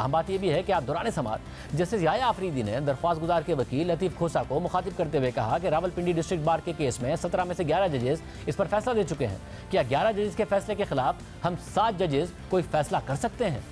अहम बात यह भी है कि आप दौरान समाअत जस्टिस याह्या आफरीदी ने दरख्वास्त गुजार के वकील लतीफ़ खोसा को मुखातिब करते हुए कहा कि रावलपिंडी डिस्ट्रिक्ट बार के केस में 17 में से 11 जजेस इस पर फैसला दे चुके हैं। क्या 11 जजेस के फैसले के खिलाफ हम 7 जजेस कोई फैसला कर सकते हैं?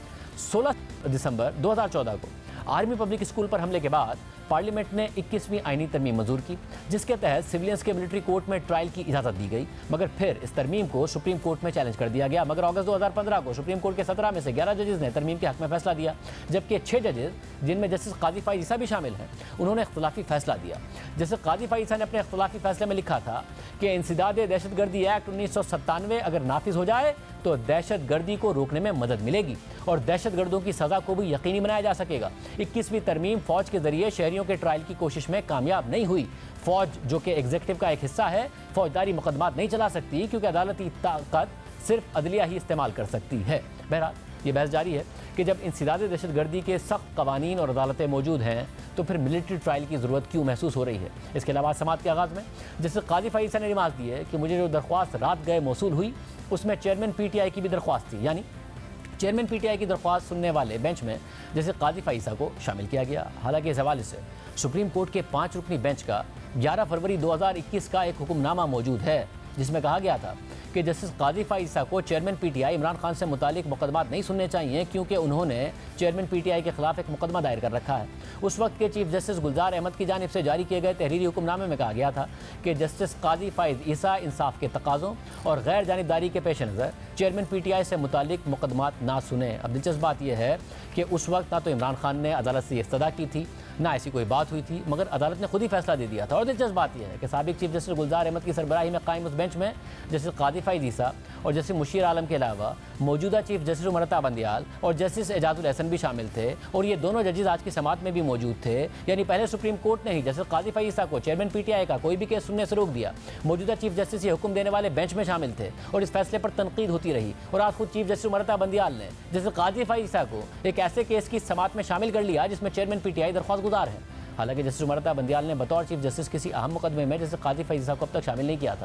16 दिसंबर 2014 को आर्मी पब्लिक स्कूल पर हमले के बाद पार्लियामेंट ने 21वीं आईनी तरमीम मंजूर की, जिसके तहत सिविलियंस के मिलिट्री कोर्ट में ट्रायल की इजाज़त दी गई, मगर फिर इस तरमीम को सुप्रीम कोर्ट में चैलेंज कर दिया गया। मगर अगस्त 2015 को सुप्रीम कोर्ट के 17 में से 11 जजेस ने तरमीम के हक में फैसला दिया, जबकि 6 जजेस, जिनमें जस्टिस काजी फ़ाइज़ ईसा भी शामिल हैं, उन्होंने इख्तिलाफी फैसला दिया। जस्टिस काजी फ़ाइज़ ईसा ने अपने इख्तिलाफी फैसले में लिखा था कि इंसदाद दहशतगर्दी एक्ट 1997 अगर नाफिज हो जाए तो दहशत गर्दी को रोकने में मदद मिलेगी और दहशत गर्दों की सज़ा को भी यकीनी बनाया जा सकेगा। 21वीं तरमीम फ़ौज के जरिए शहरियों के ट्रायल की कोशिश में कामयाब नहीं हुई। फ़ौज, जो कि एग्जीक्यूटिव का एक हिस्सा है, फौजदारी मुकदमात नहीं चला सकती क्योंकि अदालती ताकत सिर्फ अदलिया ही इस्तेमाल कर सकती है। बहरहाल ये बहस जारी है कि जब इंसदाद दहशत गर्दी के सख्त कवानीन और अदालतें मौजूद हैं तो फिर मिलिट्री ट्रायल की ज़रूरत क्यों महसूस हो रही है। इसके अलावा समाअत के आगाज़ में जैसे काजी फ़ाइज़ ईसा ने रिमार्क दी है कि मुझे जो दरख्वास्त रात गए मौसूल हुई उसमें चेयरमैन PTI की भी दरख्वास्त थी, यानी चेयरमैन PTI की दरख्वास्त सुनने वाले बेंच में जैसे काजी फ़ाइज़ ईसा को शामिल किया गया। हालांकि इस हवाले से सुप्रीम कोर्ट के 5 रुकनी बेंच का 11 फरवरी 2021 का एक हुक्मनामा मौजूद है, जिसमें कहा गया था कि जस्टिस काजी फ़ाइज़ ईसा को चेयरमैन PTI इमरान खान से मुतालिक मुकदमात नहीं सुनने चाहिए क्योंकि उन्होंने चेयरमैन PTI के खिलाफ एक मुकदमा दायर कर रखा है। उस वक्त के चीफ जस्टिस गुलजार अहमद की जानिब से जारी किए गए तहरीरी हुक्मनामे में कहा गया था कि जस्टिस काजी फ़ाइज़ ईसा इंसाफ के तकाज़ों और गैर जानिबदारी के पेश नज़र चेयरमैन PTI से मुतालिक मुकदमात ना सुने। अब दिलचस्प बात यह है कि उस वक्त ना तो इमरान खान ने अदालत से इस्तदा की थी, ना ऐसी कोई बात हुई थी, मगर अदालत ने खुद ही फैसला दे दिया था। और दिलचस्प बात यह है कि साबिक चीफ जस्टिस गुलजार अहमद की सरबराही में कायम उस बेंच में जस्टिस काजी फ़ाइज़ ईसा और जस्टिस मुशीर आलम के अलावा मौजूदा चीफ जस्टिस उमरता बंदियाल और जस्टिस एजाजुल एहसन भी शामिल थे, और ये दोनों जजेस आज की समाअत में भी मौजूद थे। यानी पहले सुप्रीम कोर्ट ने ही जस्टिस काजी फ़ाइज़ ईसा को चेयरमैन PTI का कोई भी केस सुनने से रोक दिया। मौजूदा चीफ जस्टिस ये हुक्म देने वाले बेंच में शामिल थे और इस फैसले पर तनकीद होती रही, और आज खुद चीफ जस्टिस उमरता बंदियाल ने जस्टिस काजी फ़ाइज़ ईसा को एक ऐसे केस की समाअत में शामिल कर लिया जिसमें चेयरमैन PTI दरख्वास्त गुजार है। हालांकि जस्टिस उमरता बंदियाल ने बतौर चीफ जस्टिस किसी अहम मुकदमे में जस्टिस काजी फ़ाइज़ ईसा को अब तक शामिल नहीं किया था।